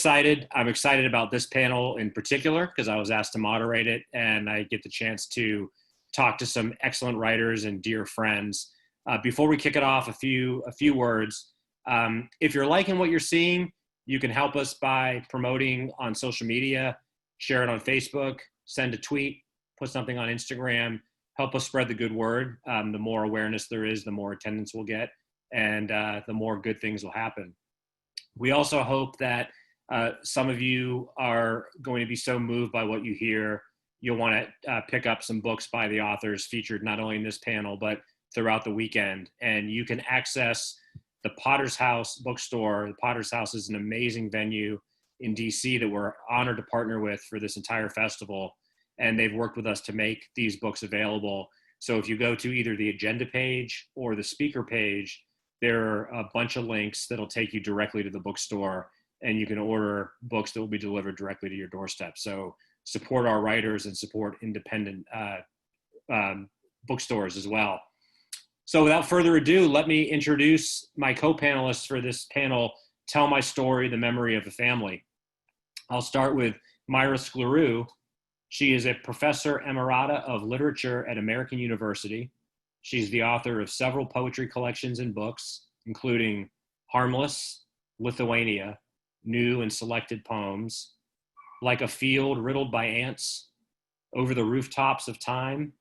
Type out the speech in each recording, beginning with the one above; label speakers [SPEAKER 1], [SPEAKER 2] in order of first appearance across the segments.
[SPEAKER 1] excited. I'm excited about this panel in particular because I was asked to moderate it, and I get the chance to talk to some excellent writers and dear friends. Before we kick it off, a few words. If you're liking what you're seeing, you can help us by promoting on social media, share it on Facebook, send a tweet, put something on Instagram, help us spread the good word. The more awareness there is, the more attendance we'll get, and the more good things will happen. We also hope that some of you are going to be so moved by what you hear, you'll want to pick up some books by the authors featured not only in this panel, but throughout the weekend. And you can access the Potter's House bookstore. The Potter's House is an amazing venue in DC that we're honored to partner with for this entire festival. And they've worked with us to make these books available. So if you go to either the agenda page or the speaker page, there are a bunch of links that'll take you directly to the bookstore, and you can order books that will be delivered directly to your doorstep. So support our writers and support independent bookstores as well. So without further ado, let me introduce my co-panelists for this panel, Tell My Story, The Memory of a Family. I'll start with Myra Sklarew. She is a professor emerita of literature at American University. She's the author of several poetry collections and books, including Harmless, Lithuania, New and Selected Poems, Like a Field Riddled by Ants, Over the Rooftops of Time,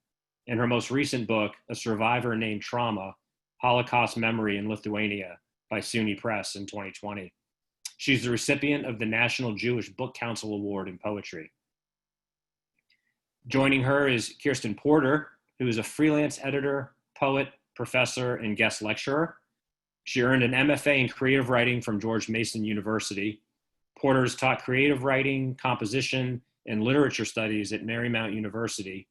[SPEAKER 1] and her most recent book, A Survivor Named Trauma, Holocaust Memory in Lithuania by SUNY Press in 2020. She's the recipient of the National Jewish Book Council Award in Poetry. Joining her is Kirsten Porter, who is a freelance editor, poet, professor, and guest lecturer. She earned an MFA in creative writing from George Mason University. Porter has taught creative writing, composition, and literature studies at Marymount University.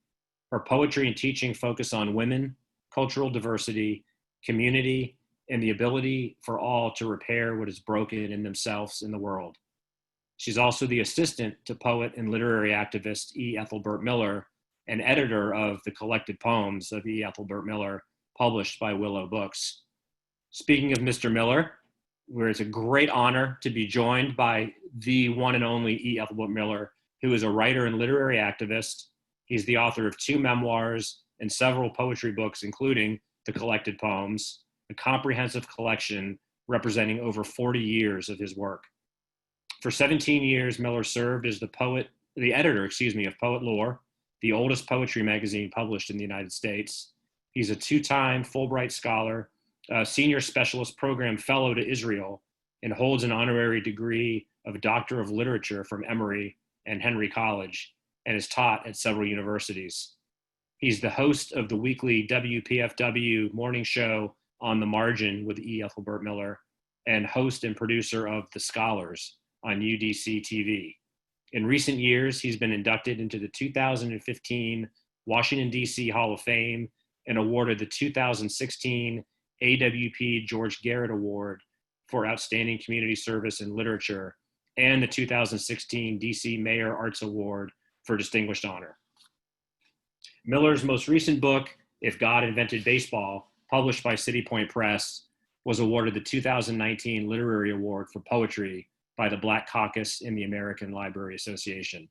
[SPEAKER 1] Her poetry and teaching focus on women, cultural diversity, community, and the ability for all to repair what is broken in themselves in the world. She's also the assistant to poet and literary activist E. Ethelbert Miller, and editor of the collected poems of E. Ethelbert Miller, published by Willow Books. Speaking of Mr. Miller, where it's a great honor to be joined by the one and only E. Ethelbert Miller, who is a writer and literary activist. He's the author of 2 memoirs and several poetry books, including the collected poems, a comprehensive collection representing over 40 years of his work. For 17 years, Miller served as the editor of Poet Lore, the oldest poetry magazine published in the United States. He's a 2-time Fulbright Scholar, a Senior Specialist Program Fellow to Israel, and holds an honorary degree of Doctor of Literature from Emory and Henry College, and is taught at several universities. He's the host of the weekly WPFW morning show On the Margin with E. Ethelbert Miller, and host and producer of The Scholars on UDC TV. In recent years, he's been inducted into the 2015 Washington, D.C. Hall of Fame and awarded the 2016 AWP George Garrett Award for Outstanding Community Service in Literature and the 2016 D.C. Mayor Arts Award for Distinguished Honor. Miller's most recent book, If God Invented Baseball, published by City Point Press, was awarded the 2019 Literary Award for Poetry by the Black Caucus in the American Library Association.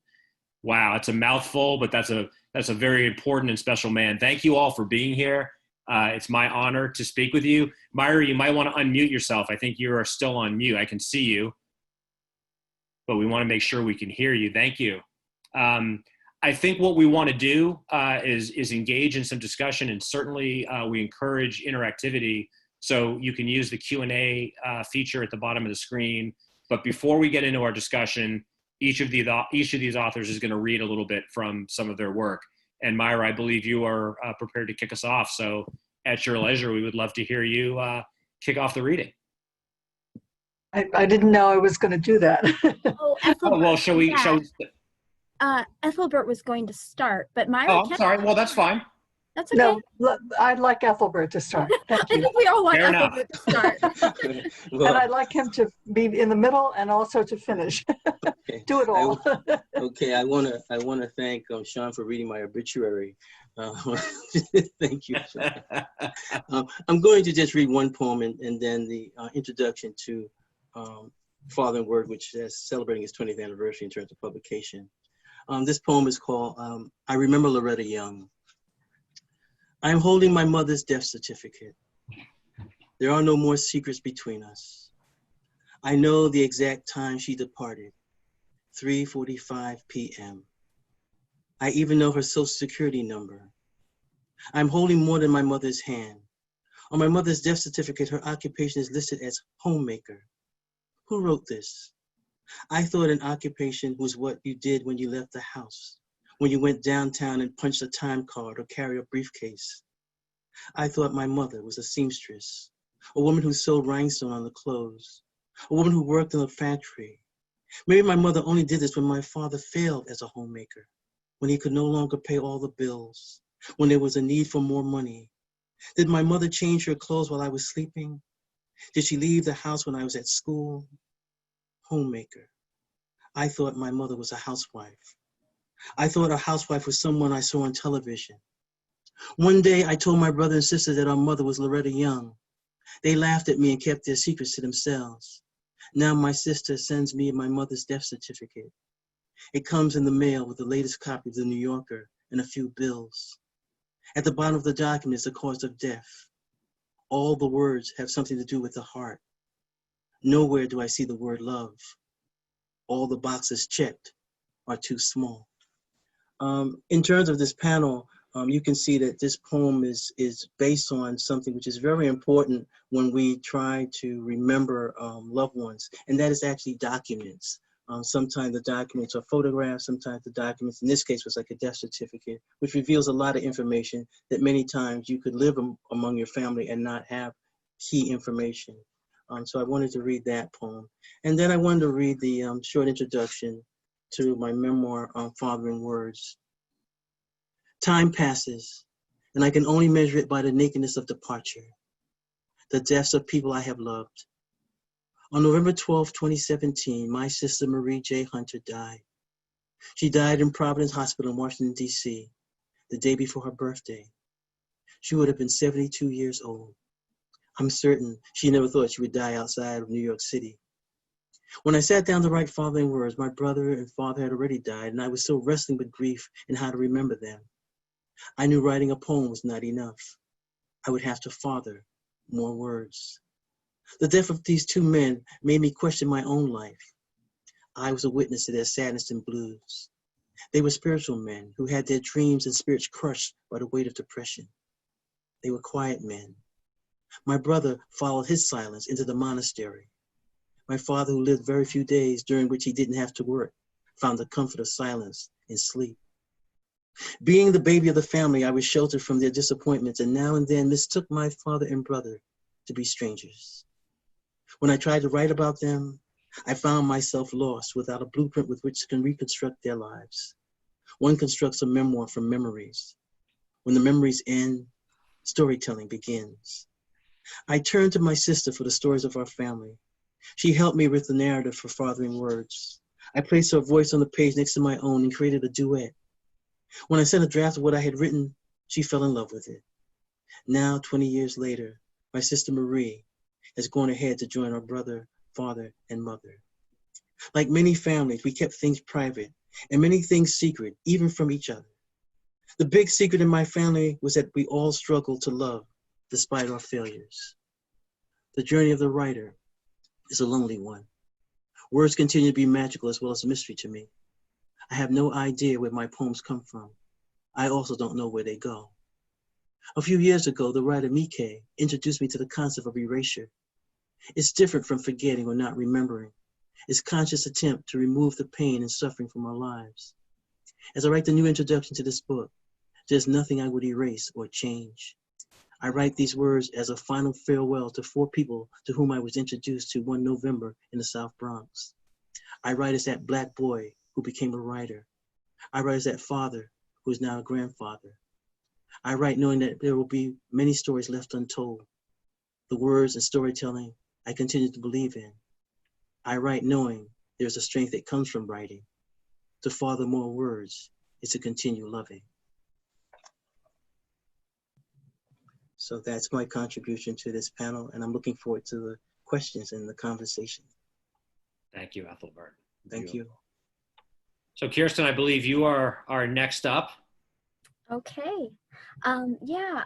[SPEAKER 1] Wow, it's a mouthful, but that's a very important and special man. Thank you all for being here. It's my honor to speak with you. Myra, you might want to unmute yourself. I think you are still on mute. I can see you, but we want to make sure we can hear you. Thank you. I think what we want to do is engage in some discussion, and certainly we encourage interactivity. So you can use the Q&A feature at the bottom of the screen. But before we get into our discussion, each of these authors is going to read a little bit from some of their work. And Myra, I believe you are prepared to kick us off. So at your leisure, we would love to hear you kick off the reading.
[SPEAKER 2] I didn't know I was going to do that.
[SPEAKER 3] Oh, Ethelbert,
[SPEAKER 1] well, shall we?
[SPEAKER 3] Ethelbert was going to start, but Myra.
[SPEAKER 1] Oh, I'm sorry. Well, that's fine.
[SPEAKER 3] That's okay.
[SPEAKER 2] No, I'd like Ethelbert to start. Thank you.
[SPEAKER 3] I think we all want
[SPEAKER 1] Fair
[SPEAKER 3] Ethelbert to start.
[SPEAKER 2] And I'd like him to be in the middle and also to finish.
[SPEAKER 4] Okay.
[SPEAKER 2] Do it all.
[SPEAKER 4] Okay, I wanna thank Sean for reading my obituary. Thank you, Sean. I'm going to just read one poem and then the introduction to Father in Word, which is celebrating its 20th anniversary in terms of publication. This poem is called I Remember Loretta Young. I'm holding my mother's death certificate. There are no more secrets between us. I know the exact time she departed, 3:45 p.m. I even know her social security number. I'm holding more than my mother's hand. On my mother's death certificate, her occupation is listed as homemaker. Who wrote this? I thought an occupation was what you did when you left the house, when you went downtown and punched a time card or carried a briefcase. I thought my mother was a seamstress, a woman who sewed rhinestone on the clothes, a woman who worked in a factory. Maybe my mother only did this when my father failed as a homemaker, when he could no longer pay all the bills, when there was a need for more money. Did my mother change her clothes while I was sleeping? Did she leave the house when I was at school? Homemaker. I thought my mother was a housewife. I thought a housewife was someone I saw on television. One day I told my brother and sister that our mother was Loretta Young. They laughed at me and kept their secrets to themselves. Now my sister sends me my mother's death certificate. It comes in the mail with the latest copy of the New Yorker and a few bills. At the bottom of the document is the cause of death. All the words have something to do with the heart. Nowhere do I see the word love. All the boxes checked are too small. In terms of this panel, you can see that this poem is based on something which is very important when we try to remember loved ones, and that is actually documents. Sometimes the documents are photographs, sometimes the documents, in this case, was like a death certificate, which reveals a lot of information that many times you could live among your family and not have key information. So I wanted to read that poem. And then I wanted to read the short introduction to my memoir, Father in Words. Time passes, and I can only measure it by the nakedness of departure, the deaths of people I have loved. On November 12, 2017, my sister Marie J. Hunter died. She died in Providence Hospital in Washington, D.C., the day before her birthday. She would have been 72 years old. I'm certain she never thought she would die outside of New York City. When I sat down to write Father in Words, my brother and father had already died, and I was still wrestling with grief and how to remember them. I knew writing a poem was not enough. I would have to father more words. The death of these two men made me question my own life. I was a witness to their sadness and blues. They were spiritual men who had their dreams and spirits crushed by the weight of depression. They were quiet men. My brother followed his silence into the monastery. My father, who lived very few days during which he didn't have to work, found the comfort of silence and sleep. Being the baby of the family, I was sheltered from their disappointments and now and then mistook my father and brother to be strangers. When I tried to write about them, I found myself lost without a blueprint with which to reconstruct their lives. One constructs a memoir from memories. When the memories end, storytelling begins. I turned to my sister for the stories of our family. She helped me with the narrative for Father in Words. I placed her voice on the page next to my own and created a duet. When I sent a draft of what I had written, she fell in love with it. Now, 20 years later, my sister Marie has gone ahead to join our brother, father, and mother. Like many families, we kept things private and many things secret, even from each other. The big secret in my family was that we all struggled to love despite our failures. The journey of the writer is a lonely one. Words continue to be magical as well as a mystery to me. I have no idea where my poems come from. I also don't know where they go. A few years ago, the writer Mike introduced me to the concept of erasure. It's different from forgetting or not remembering. It's conscious attempt to remove the pain and suffering from our lives. As I write the new introduction to this book, there's nothing I would erase or change. I write these words as a final farewell to 4 people to whom I was introduced to one November in the South Bronx. I write as that Black boy who became a writer. I write as that father who is now a grandfather. I write knowing that there will be many stories left untold. The words and storytelling I continue to believe in. I write knowing there's a strength that comes from writing. To father more words is to continue loving. So that's my contribution to this panel, and I'm looking forward to the questions and the conversation.
[SPEAKER 1] Thank you, Ethelbert.
[SPEAKER 4] Thank you.
[SPEAKER 1] So Kirsten, I believe you are next up.
[SPEAKER 3] Okay. Yeah,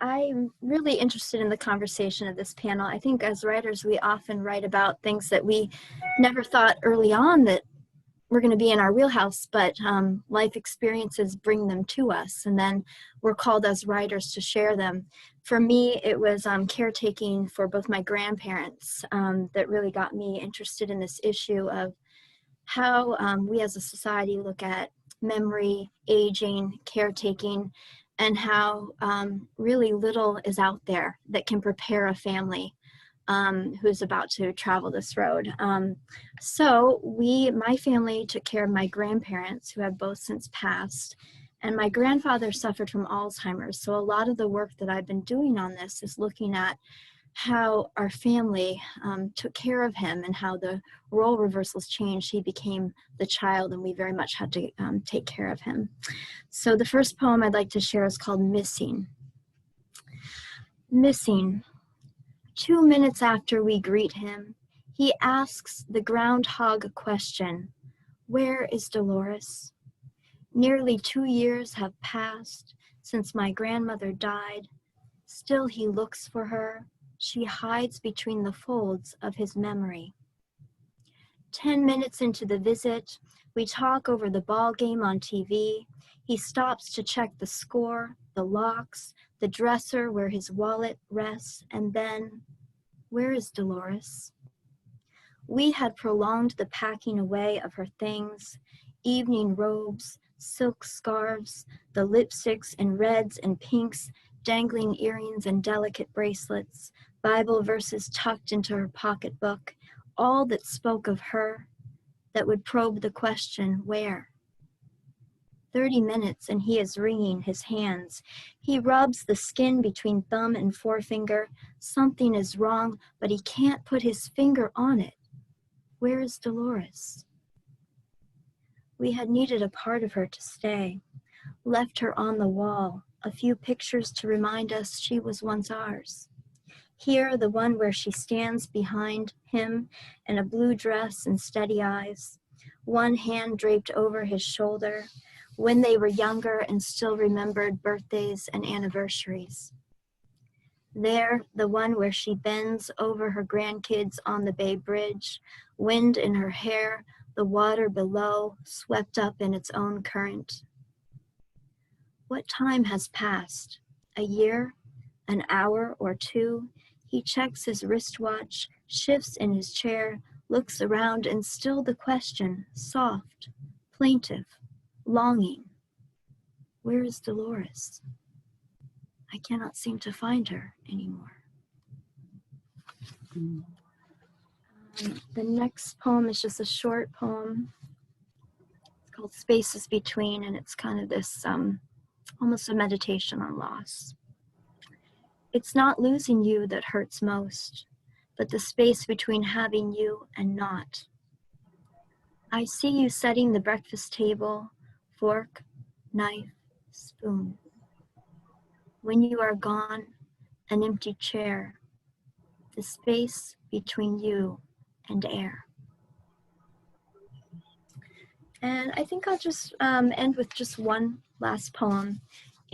[SPEAKER 3] I'm really interested in the conversation of this panel. I think as writers, we often write about things that we never thought early on that we're going to be in our wheelhouse, but life experiences bring them to us, and then we're called as writers to share them. For me, it was caretaking for both my grandparents that really got me interested in this issue of how we as a society look at memory, aging, caretaking, and how really little is out there that can prepare a family who's about to travel this road. So my family took care of my grandparents, who have both since passed, and my grandfather suffered from Alzheimer's. So a lot of the work that I've been doing on this is looking at how our family took care of him and how the role reversals changed. He became the child and we very much had to take care of him. So the first poem I'd like to share is called Missing. Missing. 2 minutes after we greet him, he asks the groundhog question, "Where is Dolores?" Nearly 2 years have passed since my grandmother died. Still he looks for her. She hides between the folds of his memory. 10 minutes into the visit, we talk over the ball game on TV. He stops to check the score, the locks, the dresser where his wallet rests, and then, where is Dolores? We had prolonged the packing away of her things, evening robes, silk scarves, the lipsticks and reds and pinks, dangling earrings and delicate bracelets, Bible verses tucked into her pocketbook, all that spoke of her, that would probe the question, where? 30 minutes and he is wringing his hands. He rubs the skin between thumb and forefinger. Something is wrong, but he can't put his finger on it. Where is Dolores? We had needed a part of her to stay, left her on the wall, a few pictures to remind us she was once ours. Here, the one where she stands behind him in a blue dress and steady eyes, one hand draped over his shoulder, when they were younger and still remembered birthdays and anniversaries. There, the one where she bends over her grandkids on the Bay Bridge, wind in her hair, the water below, swept up in its own current. What time has passed? A year? An hour or two? He checks his wristwatch, shifts in his chair, looks around, and still the question, soft, plaintive, longing. Where is Dolores? I cannot seem to find her anymore. The next poem is just a short poem. It's called Spaces Between, and it's kind of this almost a meditation on loss. It's not losing you that hurts most, but the space between having you and not. I see you setting the breakfast table, fork, knife, spoon. When you are gone, an empty chair, the space between you and air. And I think I'll just end with just one last poem.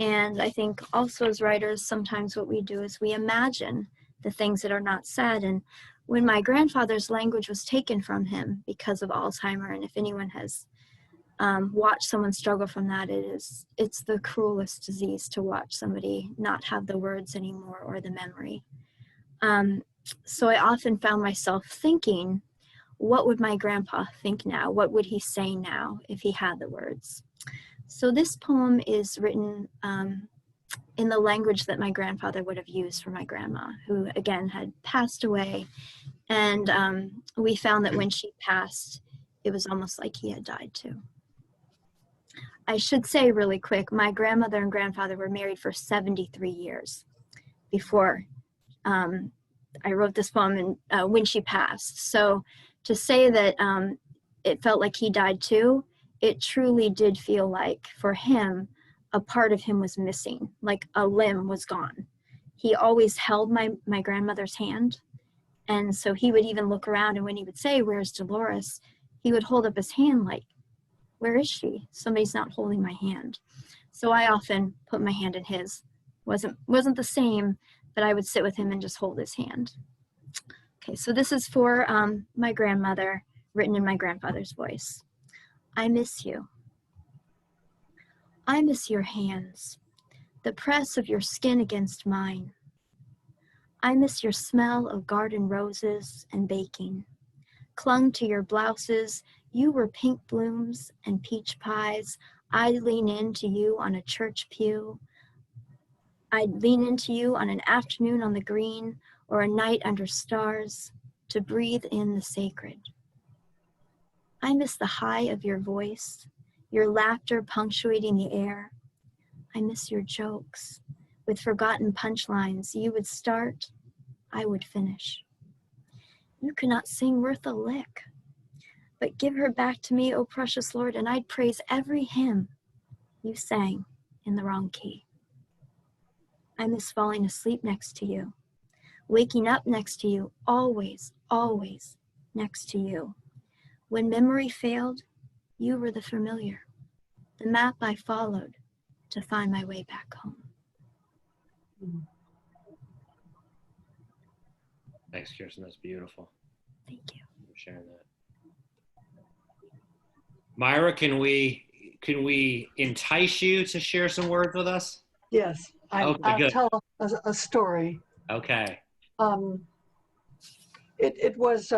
[SPEAKER 3] And I think also as writers, sometimes what we do is we imagine the things that are not said. And when my grandfather's language was taken from him because of Alzheimer's, and if anyone has watched someone struggle from that, it's the cruelest disease to watch somebody not have the words anymore or the memory. So I often found myself thinking, what would my grandpa think now? What would he say now if he had the words? So this poem is written in the language that my grandfather would have used for my grandma, who again had passed away. And we found that when she passed, it was almost like he had died too. I should say really quick, my grandmother and grandfather were married for 73 years before I wrote this poem and when she passed. So to say that it felt like he died too, it truly did feel like for him, a part of him was missing, like a limb was gone. He always held my grandmother's hand, And so he would even look around, and when he would say, "Where's Dolores?" he would hold up his hand like, "Where is she? Somebody's not holding my hand." So I often put my hand in his. Wasn't the same, but I would sit with him and just hold his hand. Okay, so this is for my grandmother, written in my grandfather's voice. I miss you. I miss your hands, the press of your skin against mine. I miss your smell of garden roses and baking. Clung to your blouses, you were pink blooms and peach pies. I'd lean into you on a church pew. I'd lean into you on an afternoon on the green or a night under stars to breathe in the sacred. I miss the high of your voice, your laughter punctuating the air. I miss your jokes with forgotten punchlines. You would start, I would finish. You could not sing worth a lick, but give her back to me, O precious Lord, and I'd praise every hymn you sang in the wrong key. I miss falling asleep next to you, waking up next to you, always, always next to you. When memory failed, you were the familiar, the map I followed to find my way back home.
[SPEAKER 1] Thanks, Kirsten. That's beautiful.
[SPEAKER 3] Thank you.
[SPEAKER 1] For sharing that. Myra, can we entice you to share some words with us?
[SPEAKER 2] Yes, I'll
[SPEAKER 1] good.
[SPEAKER 2] tell a story.
[SPEAKER 1] Okay.
[SPEAKER 2] It was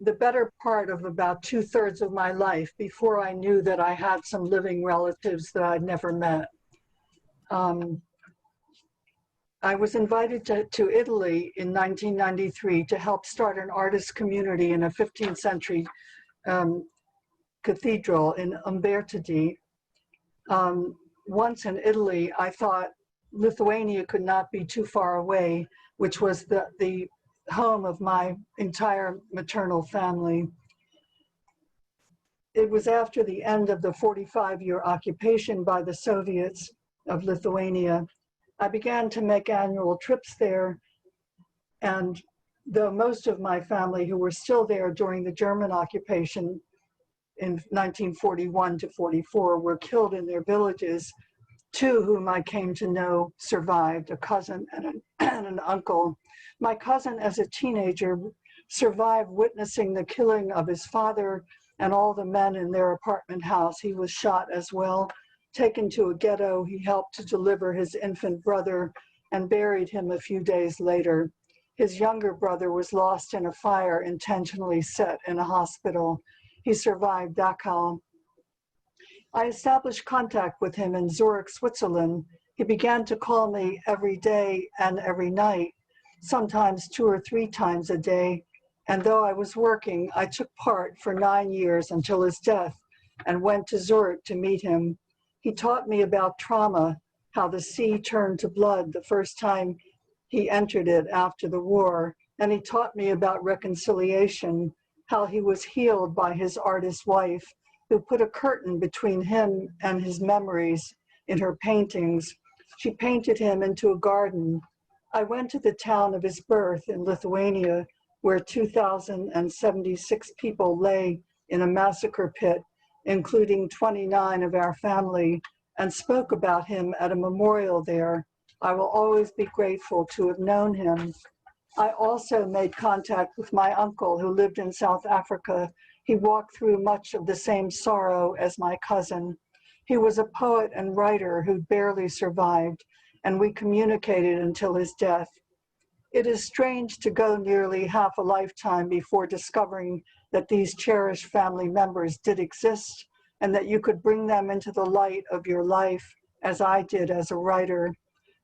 [SPEAKER 2] the better part of about 2/3 of my life before I knew that I had some living relatives that I'd never met. I was invited to Italy in 1993 to help start an artist community in a 15th century cathedral in Umbertide. Once in Italy, I thought Lithuania could not be too far away, which was the home of my entire maternal family. It was after the end of the 45-year occupation by the Soviets of Lithuania. I began to make annual trips there, and though most of my family who were still there during the German occupation in 1941 to 44 were killed in their villages, two whom I came to know survived, a cousin and an uncle. My cousin, as a teenager, survived witnessing the killing of his father and all the men in their apartment house. He was shot as well. Taken to a ghetto, he helped to deliver his infant brother and buried him a few days later. His younger brother was lost in a fire intentionally set in a hospital. He survived Dachau. I established contact with him in Zurich, Switzerland. He began to call me every day and every night, sometimes 2 or 3 times a day. And though I was working, I took part for 9 years until his death and went to Zurich to meet him. He taught me about trauma, how the sea turned to blood the first time he entered it after the war. And he taught me about reconciliation, how he was healed by his artist wife, who put a curtain between him and his memories in her paintings. She painted him into a garden. I went to the town of his birth in Lithuania, where 2,076 people lay in a massacre pit, including 29 of our family, and spoke about him at a memorial there. I will always be grateful to have known him. I also made contact with my uncle who lived in South Africa. He walked through much of the same sorrow as my cousin. He was a poet and writer who barely survived, and we communicated until his death. It is strange to go nearly half a lifetime before discovering that these cherished family members did exist and that you could bring them into the light of your life, as I did as a writer.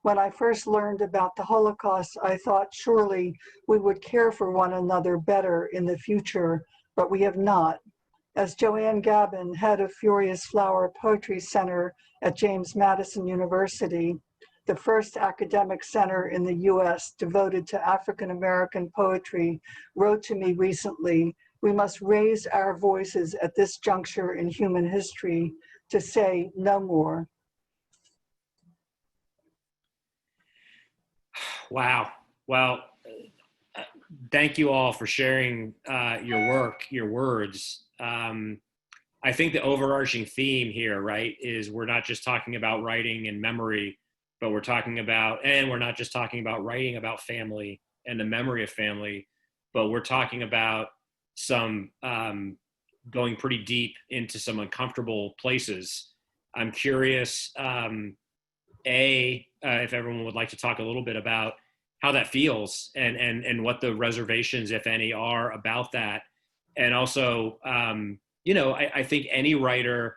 [SPEAKER 2] When I first learned about the Holocaust, I thought surely we would care for one another better in the future, but we have not. As Joanne Gabin, head of Furious Flower Poetry Center at James Madison University, the first academic center in the US devoted to African American poetry, wrote to me recently, we must raise our voices at this juncture in human history to say no more.
[SPEAKER 1] Wow. Well, thank you all for sharing your work, your words. I think the overarching theme here, right, is we're not just talking about writing and memory, but we're not just talking about writing about family and the memory of family, but we're talking about some going pretty deep into some uncomfortable places. I'm curious, if everyone would like to talk a little bit about how that feels and what the reservations, if any, are about that. And also, I think any writer,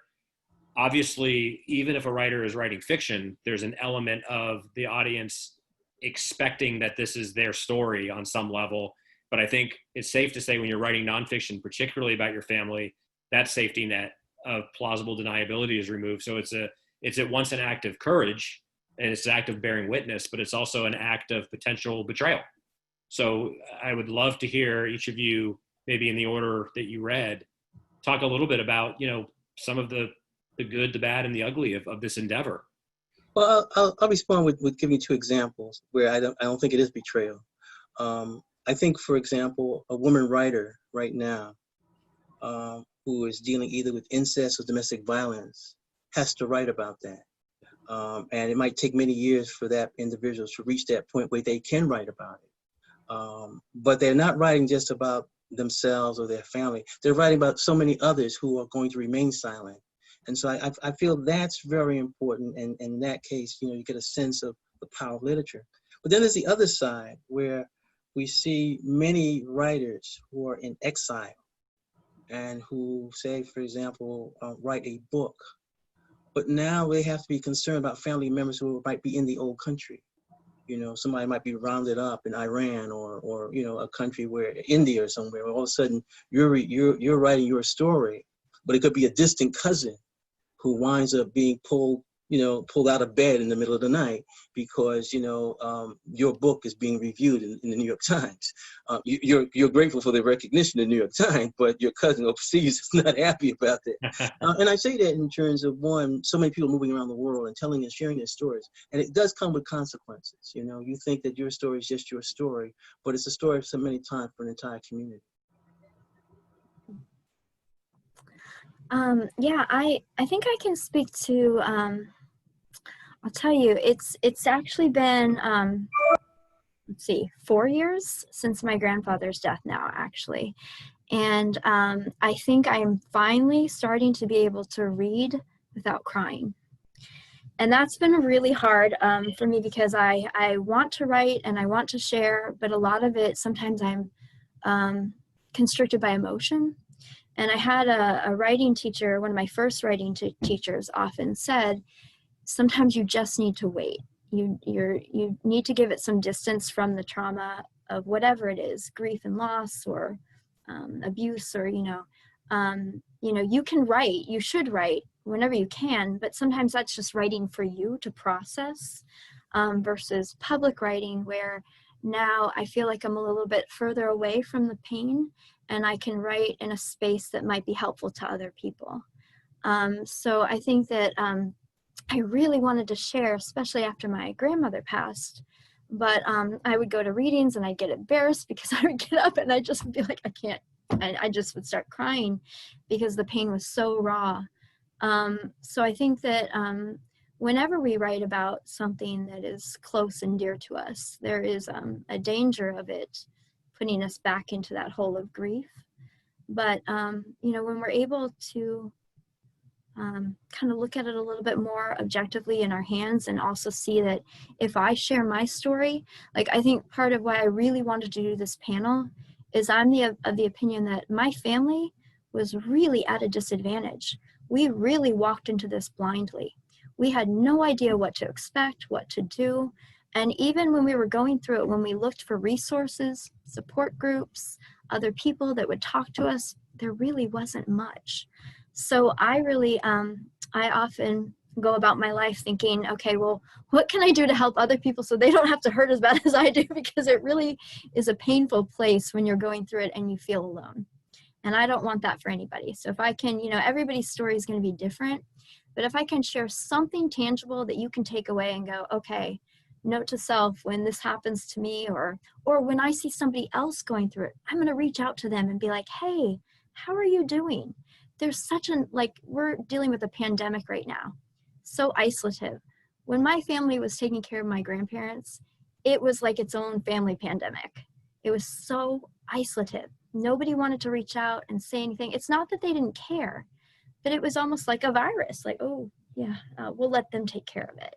[SPEAKER 1] obviously, even if a writer is writing fiction, there's an element of the audience expecting that this is their story on some level. But I think it's safe to say when you're writing nonfiction, particularly about your family, that safety net of plausible deniability is removed. So it's at once an act of courage and it's an act of bearing witness, but it's also an act of potential betrayal. So I would love to hear each of you, maybe in the order that you read, talk a little bit about, some of the good, the bad, and the ugly of this endeavor.
[SPEAKER 4] Well, I'll respond with giving 2 examples where I don't think it is betrayal. I think, for example, a woman writer right now who is dealing either with incest or domestic violence has to write about that. And it might take many years for that individual to reach that point where they can write about it. But they're not writing just about themselves or their family. They're writing about so many others who are going to remain silent. And so I feel that's very important. And in that case, you get a sense of the power of literature. But then there's the other side where we see many writers who are in exile and who, say, for example, write a book. But now they have to be concerned about family members who might be in the old country. Somebody might be rounded up in Iran or a country where India or somewhere. All of a sudden, you're writing your story, but it could be a distant cousin who winds up being pulled out of bed in the middle of the night because your book is being reviewed in the New York Times. You're grateful for the recognition in the New York Times, but your cousin overseas is not happy about that. And I say that in terms of, one, so many people moving around the world and telling and sharing their stories, and it does come with consequences. You think that your story is just your story, but it's a story so many times for an entire community.
[SPEAKER 3] Yeah, I think I can speak to, I'll tell you, it's actually been, 4 years since my grandfather's death now, actually. And I think I'm finally starting to be able to read without crying. And that's been really hard for me because I want to write and I want to share, but a lot of it, sometimes I'm constricted by emotion. And I had a writing teacher, one of my first writing teachers often said, sometimes you just need to wait. You need to give it some distance from the trauma of whatever it is, grief and loss or abuse, or, you can write, you should write whenever you can, but sometimes that's just writing for you to process versus public writing, where now I feel like I'm a little bit further away from the pain and I can write in a space that might be helpful to other people. So I think that I really wanted to share, especially after my grandmother passed, but I would go to readings and I'd get embarrassed because I would get up and I just would be like, I can't, and I just would start crying because the pain was so raw. So I think that whenever we write about something that is close and dear to us, there is a danger of it putting us back into that hole of grief. But, when we're able to kind of look at it a little bit more objectively in our hands and also see that if I share my story, like I think part of why I really wanted to do this panel is I'm of the opinion that my family was really at a disadvantage. We really walked into this blindly. We had no idea what to expect, what to do. And even when we were going through it, when we looked for resources, support groups, other people that would talk to us, there really wasn't much. So I really, I often go about my life thinking, okay, well, what can I do to help other people so they don't have to hurt as bad as I do? Because it really is a painful place when you're going through it and you feel alone. And I don't want that for anybody. So if I can, everybody's story is going to be different, but if I can share something tangible that you can take away and go, okay, note to self, when this happens to me, or when I see somebody else going through it, I'm going to reach out to them and be like, hey, how are you doing? There's such an, like, we're dealing with a pandemic right now, so isolative. When my family was taking care of my grandparents, it was like its own family pandemic. It was so isolative. Nobody wanted to reach out and say anything. It's not that they didn't care, but it was almost like a virus, like, oh yeah, we'll let them take care of it.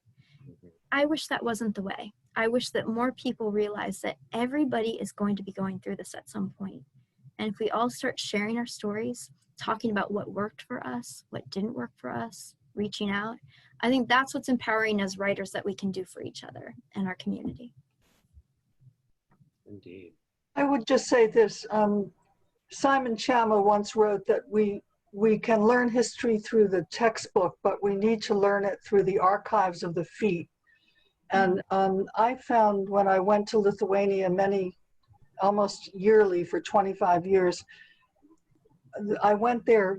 [SPEAKER 3] I wish that wasn't the way. I wish that more people realize that everybody is going to be going through this at some point. And if we all start sharing our stories, talking about what worked for us, what didn't work for us, reaching out, I think that's what's empowering as writers that we can do for each other and our community.
[SPEAKER 1] Indeed.
[SPEAKER 2] I would just say this, Simon Chama once wrote that we can learn history through the textbook, but we need to learn it through the archives of the feet. And I found when I went to Lithuania almost yearly for 25 years, I went there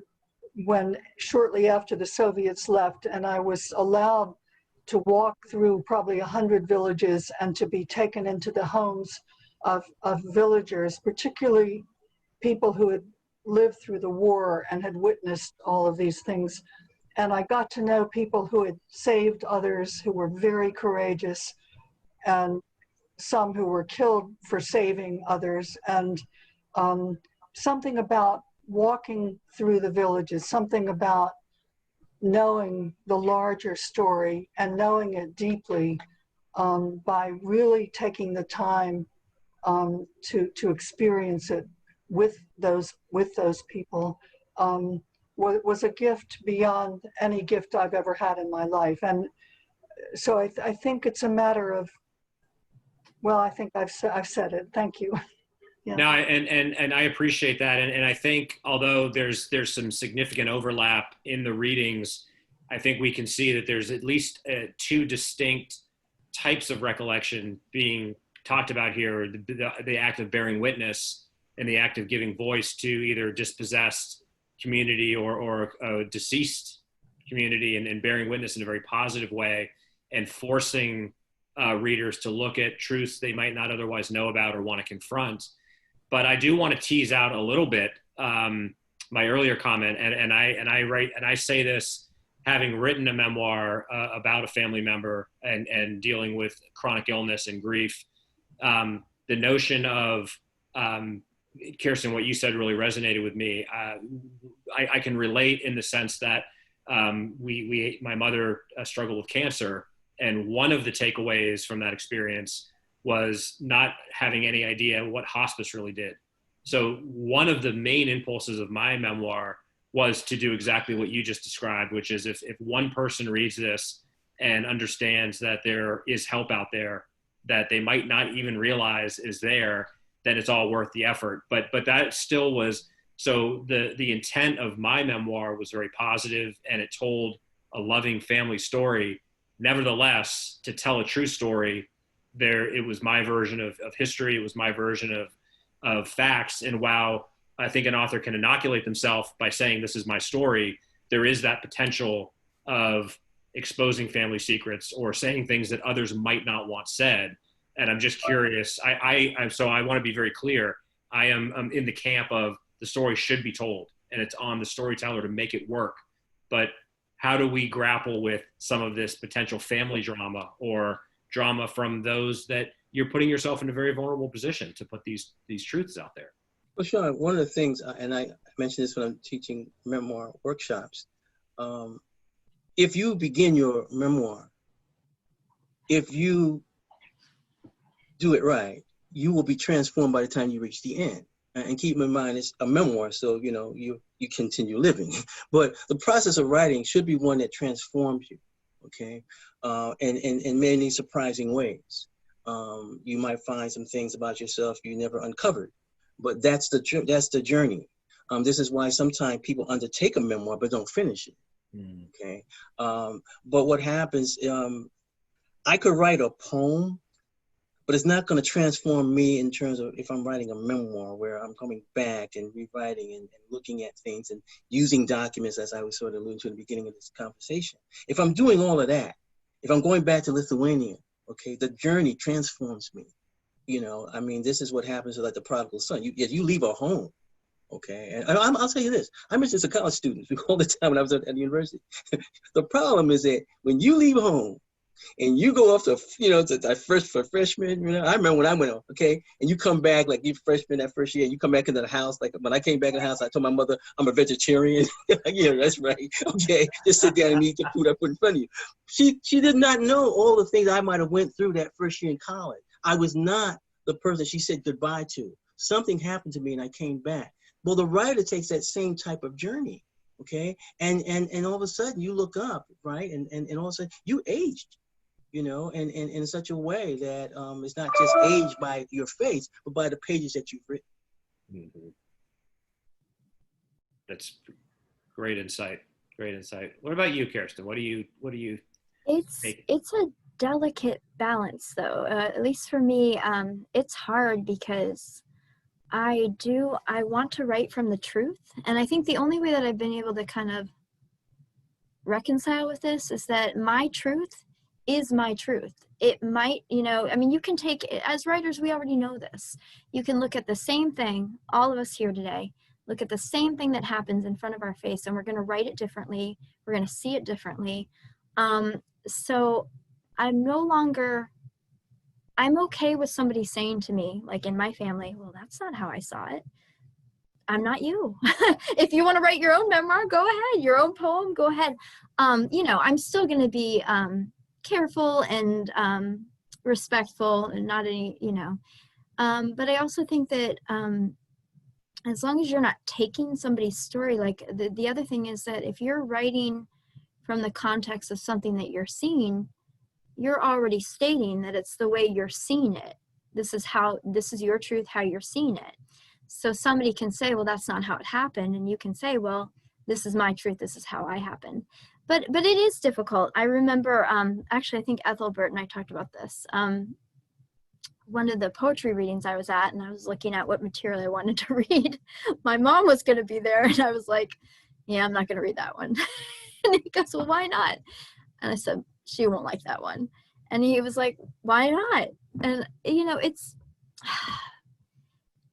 [SPEAKER 2] shortly after the Soviets left, and I was allowed to walk through probably 100 villages and to be taken into the homes of villagers, particularly people who had lived through the war and had witnessed all of these things. And I got to know people who had saved others, who were very courageous, and some who were killed for saving others. And something about walking through the villages, something about knowing the larger story and knowing it deeply by really taking the time to experience it with those people was a gift beyond any gift I've ever had in my life. And so I think it's a matter of, well, I think I've said it. Thank you. Yeah.
[SPEAKER 1] No, and I appreciate that. And I think although there's some significant overlap in the readings, I think we can see that there's at least two distinct types of recollection being talked about here, the act of bearing witness and the act of giving voice to either dispossessed community or a deceased community, and bearing witness in a very positive way and forcing readers to look at truths they might not otherwise know about or want to confront. But I do want to tease out a little bit my earlier comment, and I say this having written a memoir about a family member and dealing with chronic illness and grief. The notion of Kirsten, what you said really resonated with me. I can relate in the sense that my mother struggled with cancer, and one of the takeaways from that experience was not having any idea what hospice really did. So one of the main impulses of my memoir was to do exactly what you just described, which is if one person reads this and understands that there is help out there that they might not even realize is there, then it's all worth the effort. But that still was, so the intent of my memoir was very positive, and it told a loving family story. Nevertheless, to tell a true story, it was my version of history. It was my version of facts. And while I think an author can inoculate themselves by saying this is my story, there is that potential of exposing family secrets or saying things that others might not want said. And I'm just curious. So I want to be very clear. I'm in the camp of the story should be told, and it's on the storyteller to make it work. But how do we grapple with some of this potential family drama or drama from those that you're putting yourself in a very vulnerable position to put these truths out there?
[SPEAKER 4] Well, Sean, one of the things, and I mentioned this when I'm teaching memoir workshops, if you begin your memoir, if you do it right, you will be transformed by the time you reach the end. And keep in mind, it's a memoir, so you continue living. But the process of writing should be one that transforms you, okay? And in many surprising ways. You might find some things about yourself you never uncovered, but that's the journey. This is why sometimes people undertake a memoir but don't finish it. Okay. But what happens? I could write a poem, but it's not going to transform me in terms of if I'm writing a memoir where I'm coming back and rewriting and looking at things and using documents, as I was sort of alluding to at the beginning of this conversation. If I'm doing all of that, if I'm going back to Lithuania Okay, the journey transforms me. You know, I mean, this is what happens with like the prodigal son. You leave a home. Okay, and I'll tell you this. I mentioned this to college students all the time when I was at the university. The problem is that when you leave home and you go off to, you know, for freshmen, you know, I remember when I went off, okay, and you come back, like you freshman that first year, you come back into the house, like when I came back in the house, I told my mother, I'm a vegetarian. Yeah, that's right. Okay, just sit down and eat the food I put in front of you. She did not know all the things I might have went through that first year in college. I was not the person she said goodbye to. Something happened to me and I came back. Well, the writer takes that same type of journey, okay? And all of a sudden you look up, right? And all of a sudden you aged, you know, and in such a way that it's not just aged by your face, but by the pages that you've written.
[SPEAKER 1] Mm-hmm. That's great insight. Great insight. What about you, Kirsten? What do you
[SPEAKER 3] It's a delicate balance, though. At least for me, it's hard because I want to write from the truth. And I think the only way that I've been able to kind of reconcile with this is that my truth is my truth. It might, you know, I mean, you can take, as writers, we already know this. You can look at the same thing, all of us here today, look at the same thing that happens in front of our face, and we're going to write it differently. We're going to see it differently. So I'm okay with somebody saying to me, like in my family, well, that's not how I saw it. I'm not you. If you want to write your own memoir, go ahead. Your own poem, go ahead. You know, I'm still going to be careful and respectful and not any, you know. But I also think that as long as you're not taking somebody's story, like the other thing is that if you're writing from the context of something that you're seeing, you're already stating that it's the way you're seeing it. This is your truth, how you're seeing it. So somebody can say, well, that's not how it happened. And you can say, well, this is my truth. This is how I happened. But it is difficult. I remember, actually, I think Ethelbert and I talked about this. One of the poetry readings I was at, and I was looking at what material I wanted to read. My mom was going to be there. And I was like, yeah, I'm not going to read that one. And he goes, well, why not? And I said, she won't like that one. And he was like, why not? And, you know,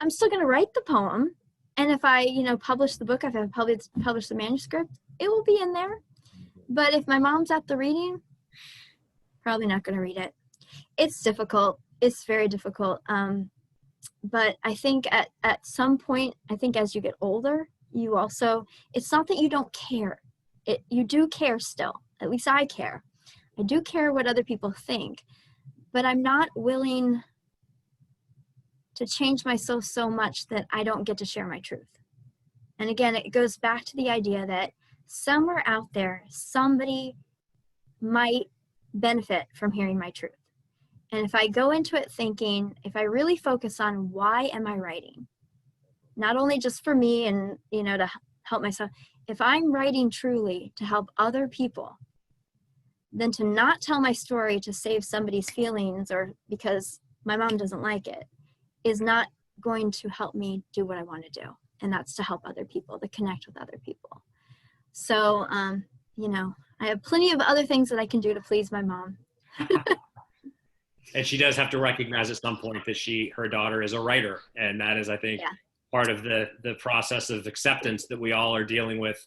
[SPEAKER 3] I'm still going to write the poem. And if I, you know, publish the book, if I publish the manuscript, it will be in there. But if my mom's at the reading, probably not going to read it. It's difficult. It's very difficult. But I think at some point, I think as you get older, you also, it's not that you don't care. You do care still. At least I care. I do care what other people think, but I'm not willing to change myself so much that I don't get to share my truth. And again, it goes back to the idea that somewhere out there, somebody might benefit from hearing my truth. And if I go into it thinking, if I really focus on why am I writing, not only just for me and, you know, to help myself, if I'm writing truly to help other people, then to not tell my story to save somebody's feelings or because my mom doesn't like it is not going to help me do what I want to do. And that's to help other people, to connect with other people. So, you know, I have plenty of other things that I can do to please my mom.
[SPEAKER 1] And she does have to recognize at some point that her daughter is a writer. And that is, I think, part of the process of acceptance that we all are dealing with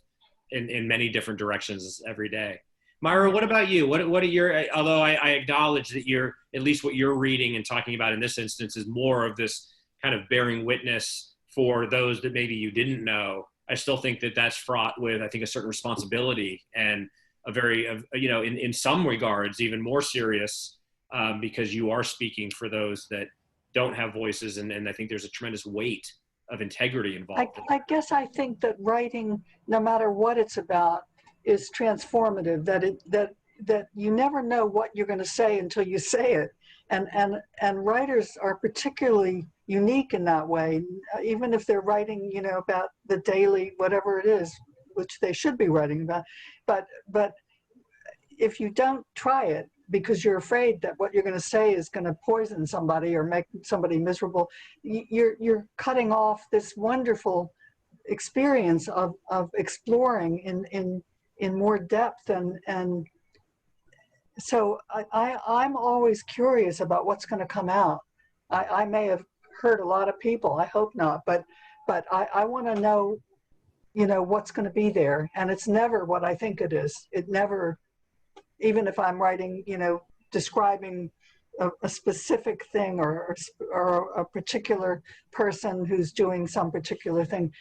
[SPEAKER 1] in many different directions every day. Myra, what about you? What are your, although I acknowledge that at least what you're reading and talking about in this instance is more of this kind of bearing witness for those that maybe you didn't know. I still think that that's fraught with, I think, a certain responsibility and a very, you know, in some regards, even more serious because you are speaking for those that don't have voices. And I think there's a tremendous weight of integrity involved.
[SPEAKER 2] I guess I think that writing, no matter what it's about, is transformative, that you never know what you're going to say until you say it. And writers are particularly unique in that way, even if they're writing, you know, about the daily, whatever it is, which they should be writing about. But if you don't try it because you're afraid that what you're going to say is going to poison somebody or make somebody miserable, you're cutting off this wonderful experience of exploring in more depth and so I'm always curious about what's going to come out. I may have hurt a lot of people. I hope not, but I want to know, what's going to be there. And it's never what I think it is. It never, even if I'm writing, describing a specific thing or a particular person who's doing some particular thing,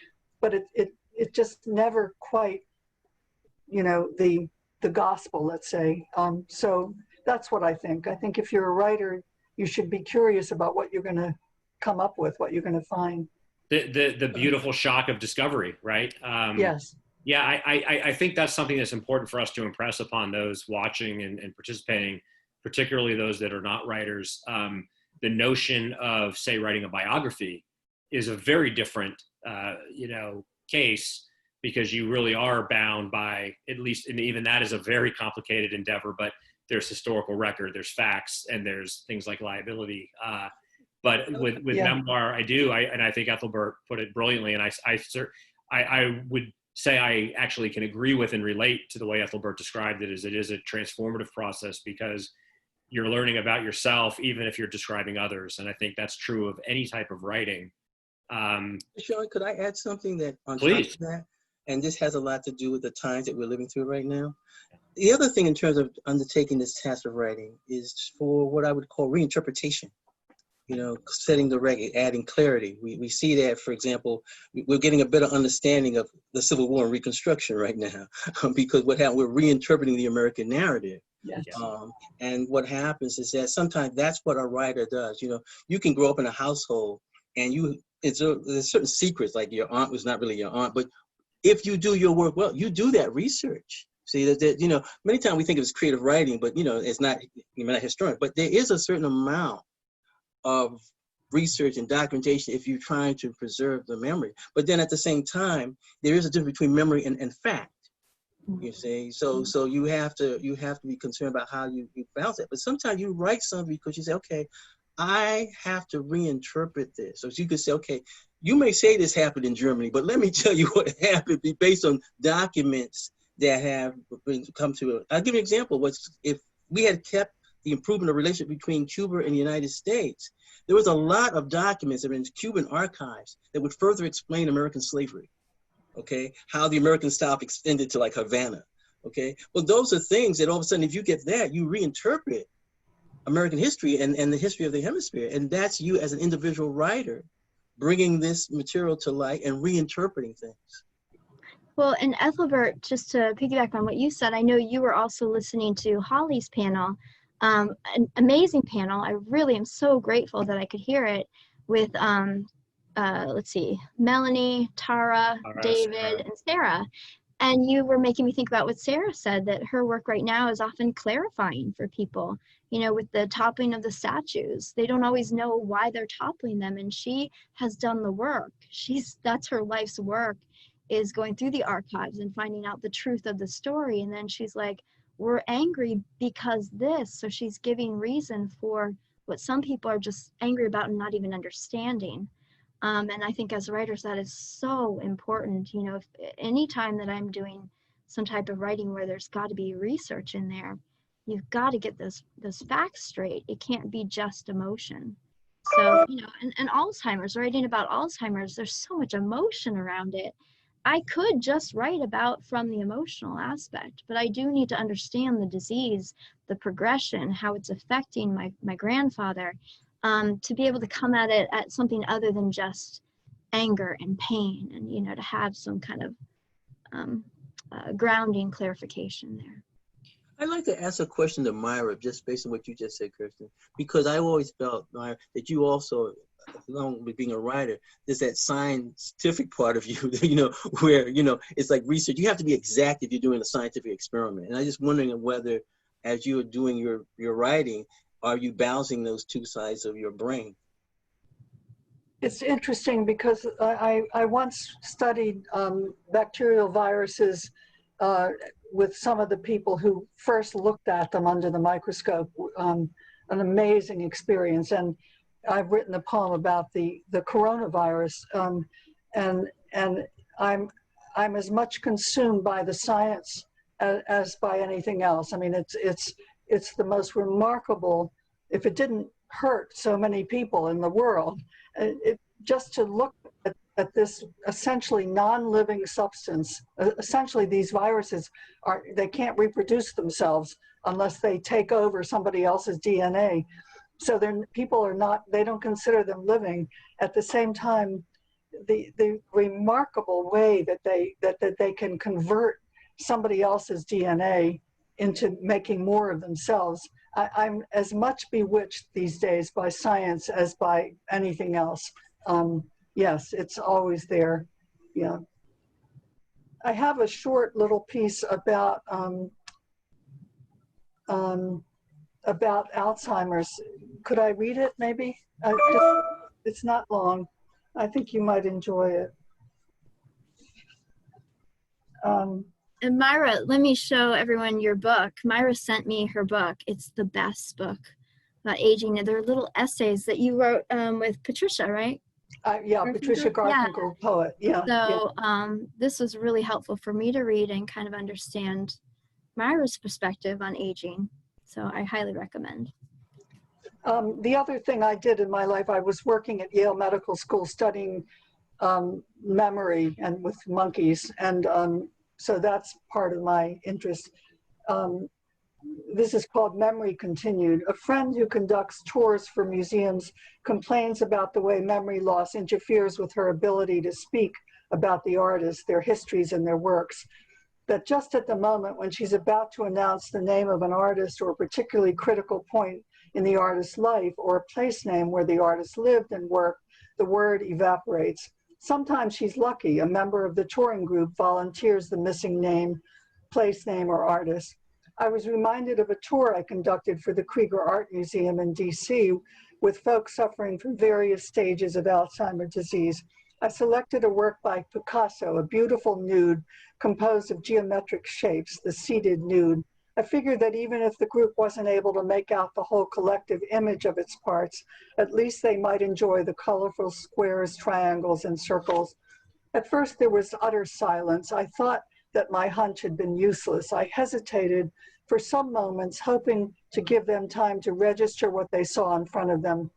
[SPEAKER 2] but it just never quite, the gospel, let's say. So that's what I think. I think if you're a writer, you should be curious about what you're going to come up with, what you're going to find.
[SPEAKER 1] The beautiful shock of discovery, right?
[SPEAKER 2] Yes.
[SPEAKER 1] Yeah, I think that's something that's important for us to impress upon those watching and participating, particularly those that are not writers. The notion of, say, writing a biography is a very different, case, because you really are bound by, at least, and even that is a very complicated endeavor, but there's historical record, there's facts, and there's things like liability. But with memoir, and I think Ethelbert put it brilliantly, and I would say I actually can agree with and relate to the way Ethelbert described it, is it is a transformative process, because you're learning about yourself, even if you're describing others. And I think that's true of any type of writing.
[SPEAKER 4] Sean, could I add something that on
[SPEAKER 1] Please.
[SPEAKER 4] top of that? And this has a lot to do with the times that we're living through right now. The other thing in terms of undertaking this task of writing is for what I would call reinterpretation. Setting the record, adding clarity. We see that, for example, we're getting a better understanding of the Civil War and Reconstruction right now, because what happened, we're reinterpreting the American narrative.
[SPEAKER 2] Yes.
[SPEAKER 4] And what happens is that sometimes that's what a writer does. You can grow up in a household and there's certain secrets, like your aunt was not really your aunt, but if you do your work well, you do that research. See that many times we think of it as creative writing, but it's not. You're not a historian, but there is a certain amount of research and documentation if you're trying to preserve the memory. But then at the same time, there is a difference between memory and fact. You see, so you have to be concerned about how you balance it. But sometimes you write something because you say, okay, I have to reinterpret this. So you could say, okay, you may say this happened in Germany, but let me tell you what happened based on documents that have come to it. I'll give you an example. If we had kept the improvement of relationship between Cuba and the United States, there was a lot of documents that were in Cuban archives that would further explain American slavery, okay? How the American South extended to like Havana, okay? Well, those are things that all of a sudden, if you get that, you reinterpret American history and the history of the hemisphere. And that's you as an individual writer bringing this material to light and reinterpreting things.
[SPEAKER 3] Well, and Ethelbert, just to piggyback on what you said, I know you were also listening to Holly's panel, an amazing panel. I really am so grateful that I could hear it with, let's see, Melanie, Tara, David, and Sarah. And you were making me think about what Sarah said, that her work right now is often clarifying for people, with the toppling of the statues. They don't always know why they're toppling them. And she has done the work. That's her life's work, is going through the archives and finding out the truth of the story. And then she's like, we're angry because this. So she's giving reason for what some people are just angry about and not even understanding. And I think as writers, that is so important. If any time that I'm doing some type of writing where there's got to be research in there, you've got to get those facts straight. It can't be just emotion. So, and Alzheimer's, writing about Alzheimer's, there's so much emotion around it. I could just write about from the emotional aspect, but I do need to understand the disease, the progression, how it's affecting my grandfather, to be able to come at it at something other than just anger and pain, and to have some kind of grounding clarification there.
[SPEAKER 4] I'd like to ask a question to Myra, just based on what you just said, Kirsten, because I always felt, Myra, that you also, along with being a writer, there's that scientific part of you, where, it's like research. You have to be exact if you're doing a scientific experiment. And I'm just wondering whether, as you are doing your writing, are you balancing those two sides of your brain?
[SPEAKER 2] It's interesting because I once studied bacterial viruses with some of the people who first looked at them under the microscope. An amazing experience. And I've written a poem about the coronavirus, and I'm as much consumed by the science as by anything else. I mean, it's it's the most remarkable, if it didn't hurt so many people in the world, just to look at this essentially non-living substance. Essentially, these viruses they can't reproduce themselves unless they take over somebody else's DNA. So people are not, they don't consider them living. At the same time, the remarkable way that they can convert somebody else's DNA into making more of themselves. I'm as much bewitched these days by science as by anything else. Yes, it's always there. Yeah. I have a short little piece about Alzheimer's. Could I read it maybe? It's not long. I think you might enjoy it.
[SPEAKER 3] And Myra, let me show everyone your book. Myra sent me her book. It's the best book about aging. They're little essays that you wrote with Patricia, right?
[SPEAKER 2] Yeah, Patricia Garfinkel, poet. Yeah.
[SPEAKER 3] So this was really helpful for me to read and kind of understand Myra's perspective on aging. So I highly recommend.
[SPEAKER 2] The other thing I did in my life, I was working at Yale Medical School studying memory and with monkeys. And so that's part of my interest. This is called Memory Continued. A friend who conducts tours for museums complains about the way memory loss interferes with her ability to speak about the artists, their histories, and their works. That just at the moment when she's about to announce the name of an artist or a particularly critical point in the artist's life or a place name where the artist lived and worked, the word evaporates. Sometimes she's lucky. A member of the touring group volunteers the missing name, place name, or artist. I was reminded of a tour I conducted for the Krieger Art Museum in DC with folks suffering from various stages of Alzheimer's disease. I selected a work by Picasso, a beautiful nude composed of geometric shapes, the seated nude. I figured that even if the group wasn't able to make out the whole collective image of its parts, at least they might enjoy the colorful squares, triangles, and circles. At first, there was utter silence. I thought that my hunch had been useless. I hesitated for some moments, hoping to give them time to register what they saw in front of them,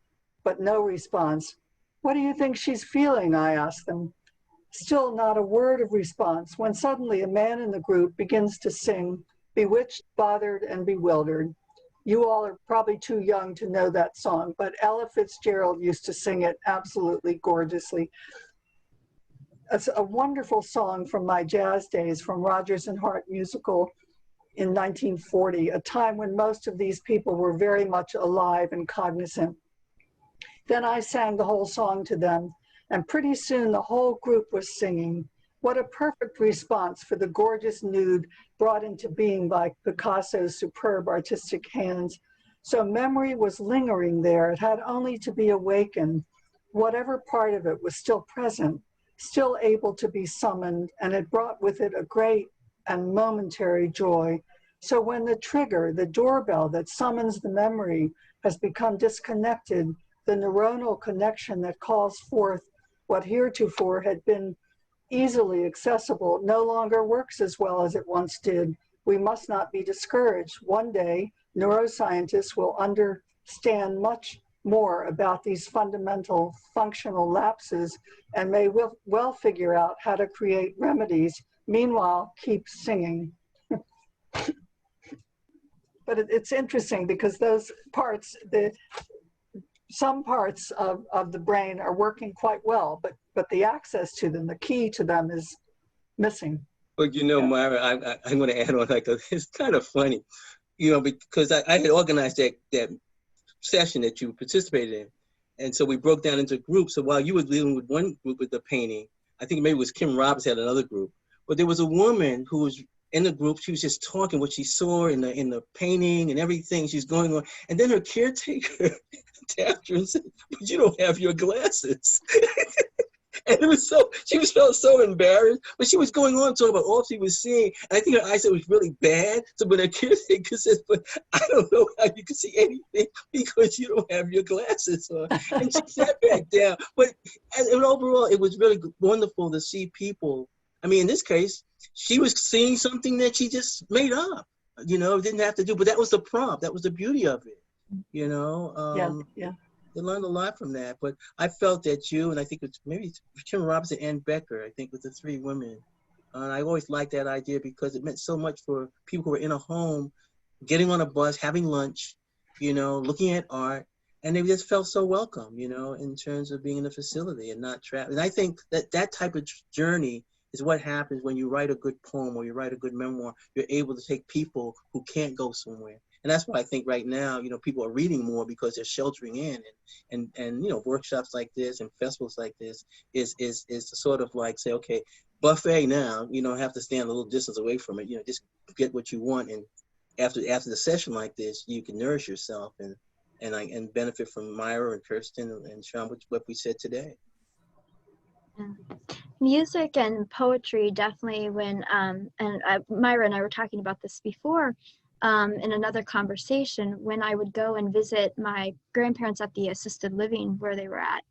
[SPEAKER 2] but no response. "What do you think she's feeling?" I asked them. Still not a word of response, when suddenly a man in the group begins to sing, Bewitched, Bothered, and Bewildered. You all are probably too young to know that song, but Ella Fitzgerald used to sing it absolutely gorgeously. It's a wonderful song from my jazz days, from Rodgers and Hart musical in 1940, a time when most of these people were very much alive and cognizant. Then I sang the whole song to them, and pretty soon the whole group was singing. What a perfect response for the gorgeous nude brought into being by Picasso's superb artistic hands. So memory was lingering there. It had only to be awakened. Whatever part of it was still present, still able to be summoned, and it brought with it a great and momentary joy. So when the trigger, the doorbell that summons the memory, has become disconnected, the neuronal connection that calls forth what heretofore had been easily accessible no longer works as well as it once did. We must not be discouraged. One day, neuroscientists will understand much more about these fundamental functional lapses and may well figure out how to create remedies. Meanwhile, keep singing. But it's interesting because those parts, some parts of the brain are working quite well, but the access to them, the key to them is missing.
[SPEAKER 4] But you know, Myra, I'm going to add on, like, it's kind of funny, you know, because I had organized that session that you participated in. And so we broke down into groups. So while you were dealing with one group with the painting, I think maybe it was Kim Roberts had another group, but there was a woman who was in the group. She was just talking what she saw in the painting and everything she's going on. And then her caretaker tapped her and said, "But you don't have your glasses." And it was felt so embarrassed, but she was going on talking about all she was seeing. And I think her eyesight was really bad. So when her caretaker says, "But I don't know how you can see anything because you don't have your glasses on," and she sat back down. But and overall, it was really wonderful to see people. I mean, in this case, she was seeing something that she just made up. you know, didn't have to do, but that was the prompt. That was the beauty of it, you know.
[SPEAKER 2] Yeah.
[SPEAKER 4] They learned a lot from that. But I felt that you, and I think it's maybe Kim Robinson and Becker, I think, with the three women. And I always liked that idea because it meant so much for people who were in a home, getting on a bus, having lunch, you know, looking at art. And they just felt so welcome, you know, in terms of being in a facility and not trapped. And I think that that type of journey is what happens when you write a good poem or you write a good memoir. You're able to take people who can't go somewhere. And that's why I think right now, you know, people are reading more because they're sheltering in, and you know, workshops like this and festivals like this is to sort of like say, okay, buffet now, you don't have to stand a little distance away from it, you know, just get what you want. And after the session like this, you can nourish yourself and benefit from Myra and Kirsten and Sean, what we said today.
[SPEAKER 3] Yeah. Music and poetry definitely Myra and I were talking about this before in another conversation, when I would go and visit my grandparents at the assisted living where they were at.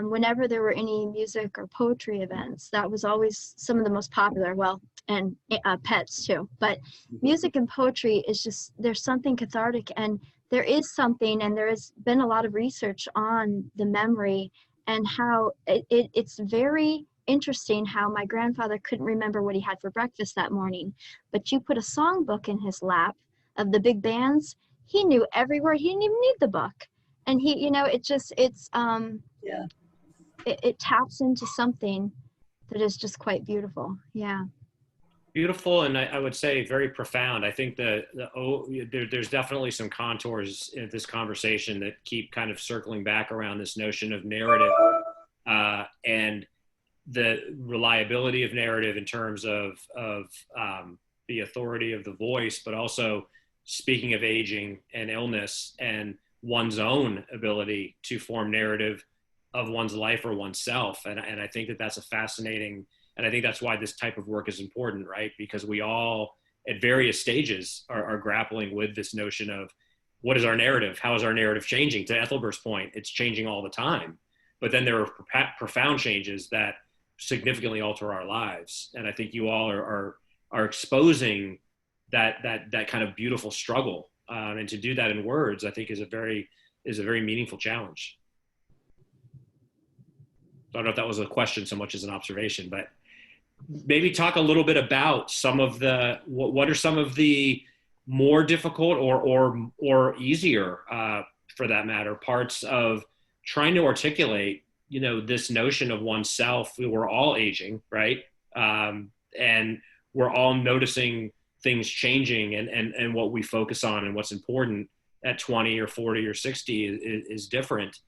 [SPEAKER 3] Whenever there were any music or poetry events, that was always some of the most popular, well, and pets too. But music and poetry is just, there's something cathartic, and there is something, and there has been a lot of research on the memory and how it's very interesting how my grandfather couldn't remember what he had for breakfast that morning, but you put a songbook in his lap of the big bands, he knew every word. He didn't even need the book. And he, you know, it taps into something that is just quite beautiful. Yeah.
[SPEAKER 1] Beautiful, and I would say very profound. I think there's definitely some contours in this conversation that keep kind of circling back around this notion of narrative and the reliability of narrative in terms of the authority of the voice, but also speaking of aging and illness and one's own ability to form narrative of one's life or oneself. And I think that that's a fascinating, and I think that's why this type of work is important, right? Because we all, at various stages, are grappling with this notion of what is our narrative? How is our narrative changing? To Ethelbert's point, it's changing all the time. But then there are profound changes that significantly alter our lives. And I think you all are exposing that kind of beautiful struggle. And to do that in words, I think is a very meaningful challenge. I don't know if that was a question so much as an observation, but maybe talk a little bit about some of the, what are some of the more difficult or easier, for that matter, parts of trying to articulate, you know, this notion of oneself. We're all aging, right? And we're all noticing things changing, and what we focus on and what's important at 20 or 40 or 60 is different.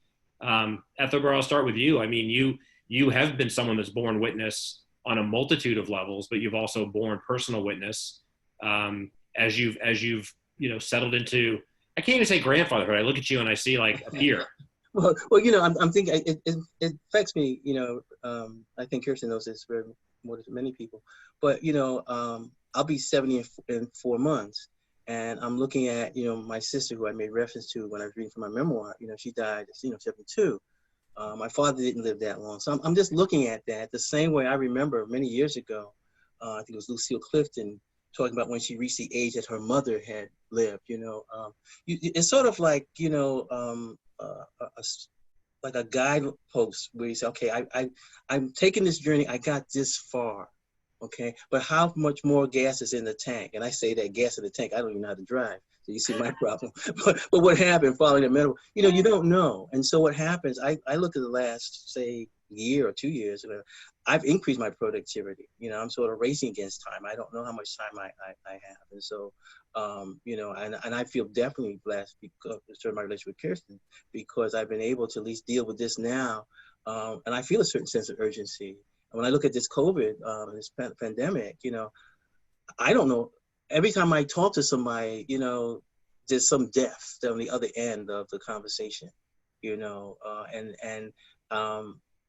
[SPEAKER 1] Ethelbert, I'll start with you. I mean, you have been someone that's borne witness on a multitude of levels, but you've also borne personal witness as you've you know, settled into, I can't even say grandfatherhood. I look at you and I see like a peer.
[SPEAKER 4] Well, you know, I'm thinking it affects me. You know, I think Kirsten knows this for more than many people. But you know, I'll be 70 in 4 months, and I'm looking at, you know, my sister, who I made reference to when I was reading from my memoir. You know, she died, you know, 72. My father didn't live that long, so I'm just looking at that the same way I remember many years ago. I think it was Lucille Clifton talking about when she reached the age that her mother had lived. You know, it's sort of like, you know, like a guidepost where you say, okay, I'm taking this journey. I got this far, okay, but how much more gas is in the tank? And I say that gas in the tank, I don't even know how to drive. So you see my problem. But what happened following the middle, you know, you don't know. And so what happens, I look at the last, say, year or 2 years, I've increased my productivity. You know, I'm sort of racing against time. I don't know how much time I have. And so, you know, and I feel definitely blessed because of my relationship with Kirsten, because I've been able to at least deal with this now. And I feel a certain sense of urgency. And when I look at this COVID, this pandemic, you know, I don't know. Every time I talk to somebody, you know, there's some death on the other end of the conversation, you know,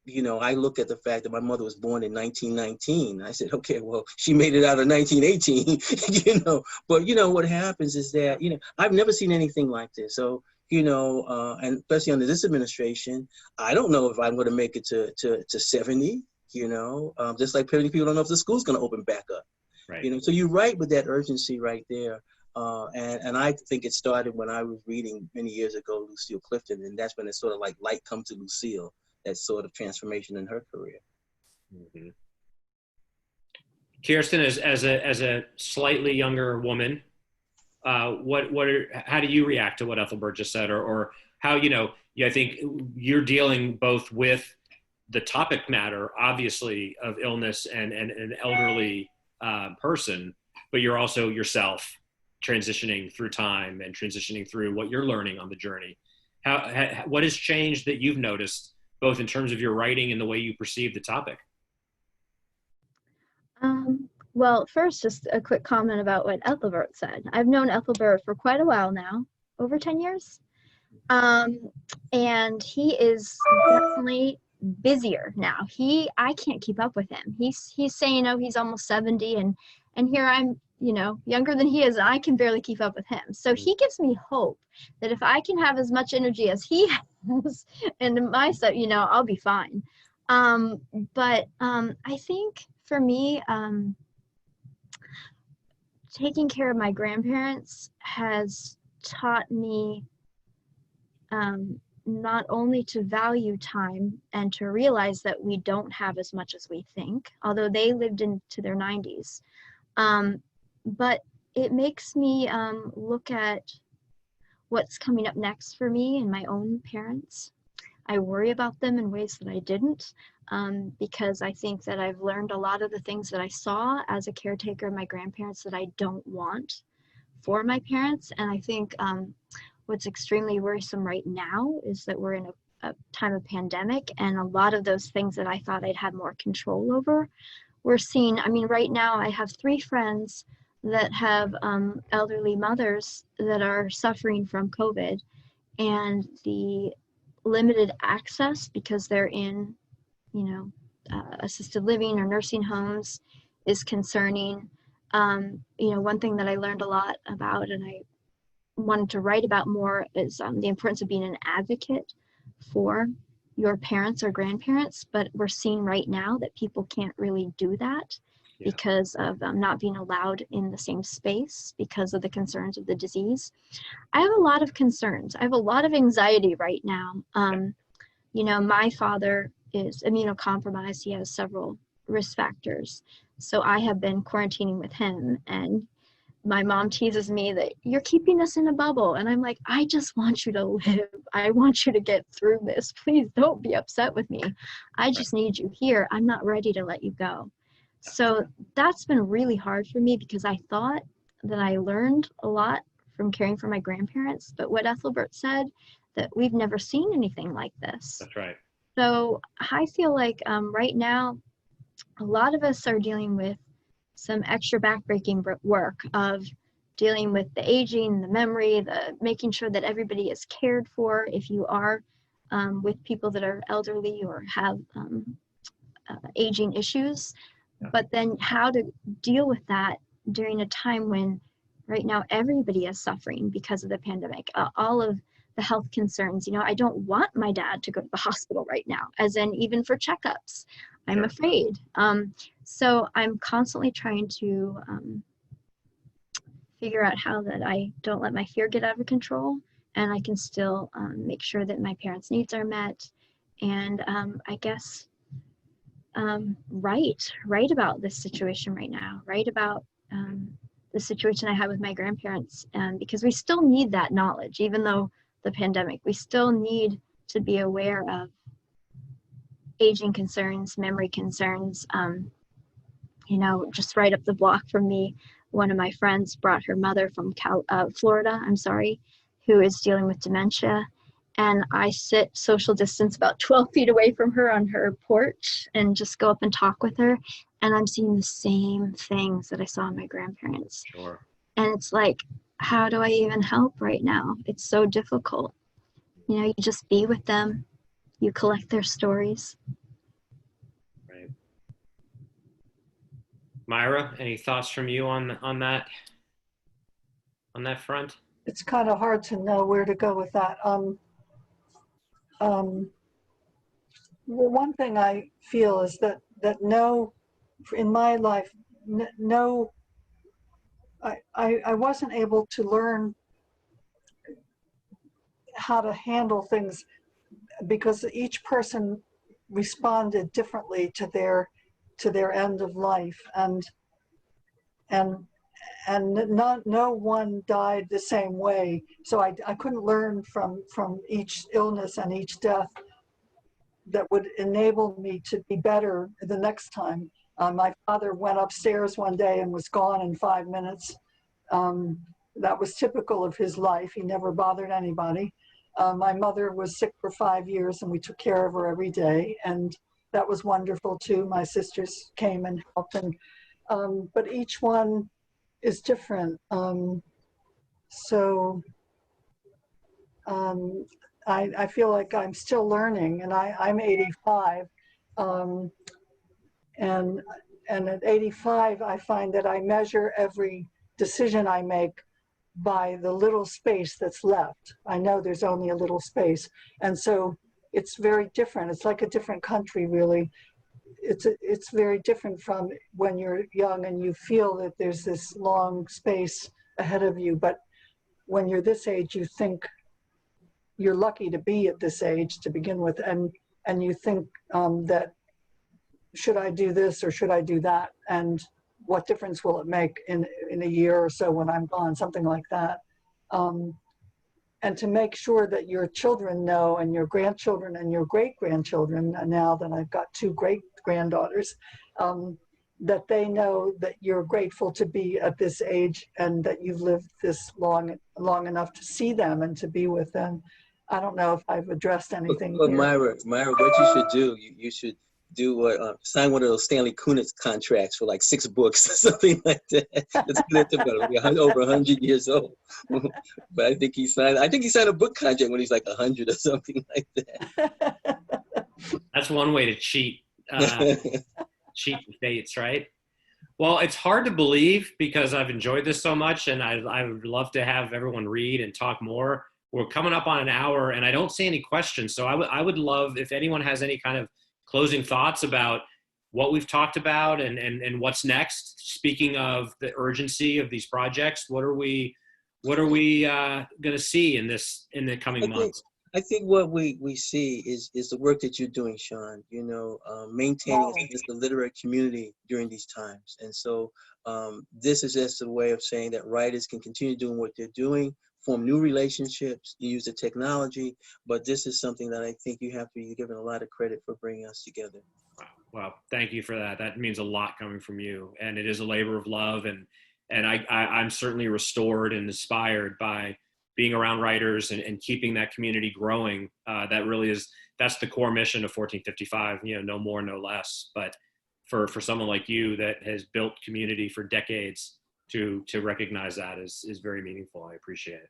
[SPEAKER 4] you know, I look at the fact that my mother was born in 1919. I said, okay, well, she made it out of 1918, you know. But, you know, what happens is that, you know, I've never seen anything like this. So, you know, and especially under this administration, I don't know if I'm going to make it to 70, you know, just like many people don't know if the school's going to open back up.
[SPEAKER 1] Right.
[SPEAKER 4] You know, so you write with that urgency right there. And I think it started when I was reading many years ago Lucille Clifton, and that's when it sort of like light come to Lucille, that sort of transformation in her career.
[SPEAKER 1] Mm-hmm. Kirsten, as a slightly younger woman, how do you react to what Ethelbert just said, or how, I think you're dealing both with the topic matter, obviously, of illness and an elderly person, but you're also yourself transitioning through time and transitioning through what you're learning on the journey. What has changed that you've noticed, both in terms of your writing and the way you perceive the topic?
[SPEAKER 3] Well, first, just a quick comment about what Ethelbert said. I've known Ethelbert for quite a while now, over 10 years. And he is definitely busier now. I can't keep up with him. He's saying, he's almost 70, and here I'm, younger than he is, and I can barely keep up with him. So he gives me hope that if I can have as much energy as he has in my stuff, I'll be fine. But I think for me, taking care of my grandparents has taught me not only to value time and to realize that we don't have as much as we think, although they lived into their 90s, but it makes me look at what's coming up next for me and my own parents. I worry about them in ways that I didn't, because I think that I've learned a lot of the things that I saw as a caretaker of my grandparents that I don't want for my parents. And I think what's extremely worrisome right now is that we're in a time of pandemic, and a lot of those things that I thought I'd have more control over, we're seeing. I mean, right now I have 3 friends that have elderly mothers that are suffering from COVID, and the limited access because they're in, assisted living or nursing homes is concerning. One thing that I learned a lot about, and I wanted to write about more, is the importance of being an advocate for your parents or grandparents. But we're seeing right now that people can't really do that because of not being allowed in the same space because of the concerns of the disease. I have a lot of concerns. I have a lot of anxiety right now. My father is immunocompromised. He has several risk factors. So I have been quarantining with him, and my mom teases me that you're keeping us in a bubble. And I'm like, I just want you to live. I want you to get through this. Please don't be upset with me. I just need you here. I'm not ready to let you go. So that's been really hard for me because I thought that I learned a lot from caring for my grandparents. But what Ethelbert said, that we've never seen anything like this.
[SPEAKER 1] That's right.
[SPEAKER 3] So I feel like right now, a lot of us are dealing with some extra backbreaking work of dealing with the aging, the memory, the making sure that everybody is cared for if you are with people that are elderly or have aging issues. But then how to deal with that during a time when right now everybody is suffering because of the pandemic. All of the health concerns, I don't want my dad to go to the hospital right now, as in even for checkups. I'm afraid. So I'm constantly trying to figure out how that I don't let my fear get out of control, and I can still make sure that my parents' needs are met, and I guess write about this situation right now, write about the situation I had with my grandparents, because we still need that knowledge, even though the pandemic, we still need to be aware of aging concerns, memory concerns. Just right up the block from me, one of my friends brought her mother from Florida, who is dealing with dementia. And I sit social distance about 12 feet away from her on her porch and just go up and talk with her. And I'm seeing the same things that I saw in my grandparents.
[SPEAKER 1] Sure.
[SPEAKER 3] And it's like, how do I even help right now? It's so difficult. You just be with them. You collect their stories.
[SPEAKER 1] Right. Myra, any thoughts from you on that front?
[SPEAKER 2] It's kind of hard to know where to go with that. Well, one thing I feel is that in my life, no I wasn't able to learn how to handle things because each person responded differently to their end of life, and not no one died the same way. So I couldn't learn from each illness and each death that would enable me to be better the next time. My father went upstairs one day and was gone in 5 minutes. That was typical of his life. He never bothered anybody. My mother was sick for 5 years and we took care of her every day. And that was wonderful too. My sisters came and helped. And, but each one is different. I feel like I'm still learning, and I'm 85. And at 85, I find that I measure every decision I make by the little space that's left. I know there's only a little space. And so it's very different. It's like a different country, really. It's very different from when you're young and you feel that there's this long space ahead of you. But when you're this age, you think you're lucky to be at this age to begin with. And you think that, should I do this or should I do that? And what difference will it make in a year or so when I'm gone, something like that. And to make sure that your children know, and your grandchildren and your great-grandchildren, now that I've got 2 great-granddaughters, that they know that you're grateful to be at this age and that you've lived this long enough to see them and to be with them. I don't know if I've addressed anything
[SPEAKER 4] But
[SPEAKER 2] here.
[SPEAKER 4] Myra, what you should do, you should do what, sign one of those Stanley Kunitz contracts for like 6 books or something like that. Let's get it about over 100 years old. But I think he signed a book contract when he's like 100 or something like that.
[SPEAKER 1] That's one way to cheat the fates, right? Well, it's hard to believe because I've enjoyed this so much, and I would love to have everyone read and talk more. We're coming up on an hour, and I don't see any questions. So I would love if anyone has any kind of closing thoughts about what we've talked about and what's next. Speaking of the urgency of these projects, what are we going to see in the coming months?
[SPEAKER 4] I think what we see is the work that you're doing, Sean, maintaining the literary community during these times. And so this is just a way of saying that writers can continue doing what they're doing, form new relationships, use the technology, but this is something that I think you have to be given a lot of credit for bringing us together.
[SPEAKER 1] Well, thank you for that. That means a lot coming from you, and it is a labor of love, and I'm certainly restored and inspired by being around writers and keeping that community growing. That really that's the core mission of 1455, no more, no less. But for someone like you that has built community for decades, to recognize that is very meaningful. I appreciate it.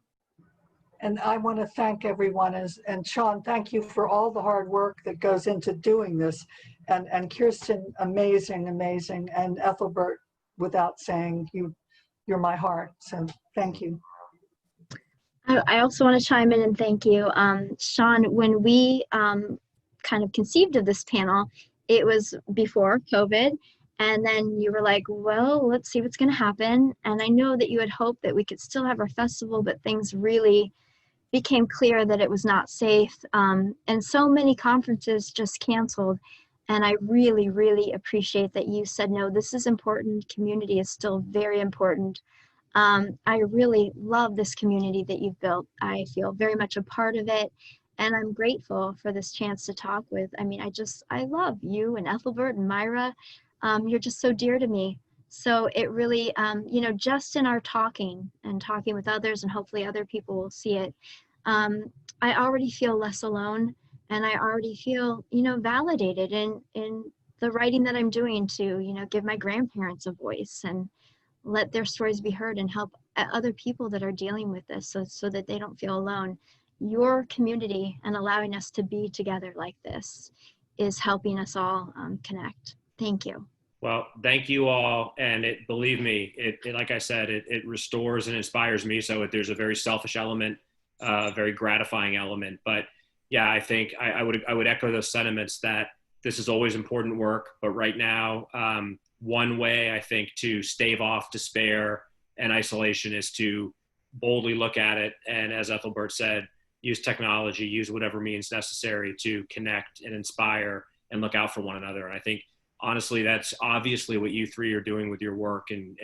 [SPEAKER 2] And I want to thank everyone, and Sean, thank you for all the hard work that goes into doing this. And Kirsten, amazing, and Ethelbert, without saying, you're my heart. So thank you.
[SPEAKER 3] I also want to chime in and thank you. Sean, when we kind of conceived of this panel, it was before COVID. And then you were like, well, let's see what's going to happen. And I know that you had hoped that we could still have our festival, but things really became clear that it was not safe. And so many conferences just canceled. And I really, really appreciate that you said, no, this is important. Community is still very important. I really love this community that you've built. I feel very much a part of it. And I'm grateful for this chance to talk with. I mean, I love you and Ethelbert and Myra. You're just so dear to me. So it really, just in our talking with others, and hopefully other people will see it, I already feel less alone, and I already feel, validated in the writing that I'm doing to, give my grandparents a voice and let their stories be heard and help other people that are dealing with this so that they don't feel alone. Your community and allowing us to be together like this is helping us all connect. Thank you.
[SPEAKER 1] Well, thank you all. And believe me, like I said, it restores and inspires me. So there's a very selfish element, a very gratifying element. But yeah, I think I would echo those sentiments that this is always important work. But right now, one way I think to stave off despair and isolation is to boldly look at it. And as Ethelbert said, use technology, use whatever means necessary to connect and inspire and look out for one another. And I think, honestly, that's obviously what you three are doing with your work and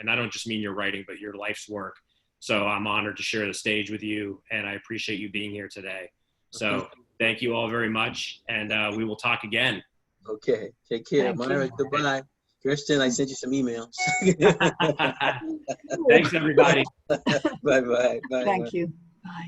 [SPEAKER 1] I don't just mean your writing, but your life's work. So I'm honored to share the stage with you, and I appreciate you being here today. So thank you all very much, and we will talk again.
[SPEAKER 4] Okay, take care.
[SPEAKER 2] Thank
[SPEAKER 4] Myra,
[SPEAKER 2] you.
[SPEAKER 4] goodbye. Kirsten, I sent you some emails.
[SPEAKER 1] Thanks, everybody.
[SPEAKER 4] Bye-bye. Bye.
[SPEAKER 2] Thank you. Bye.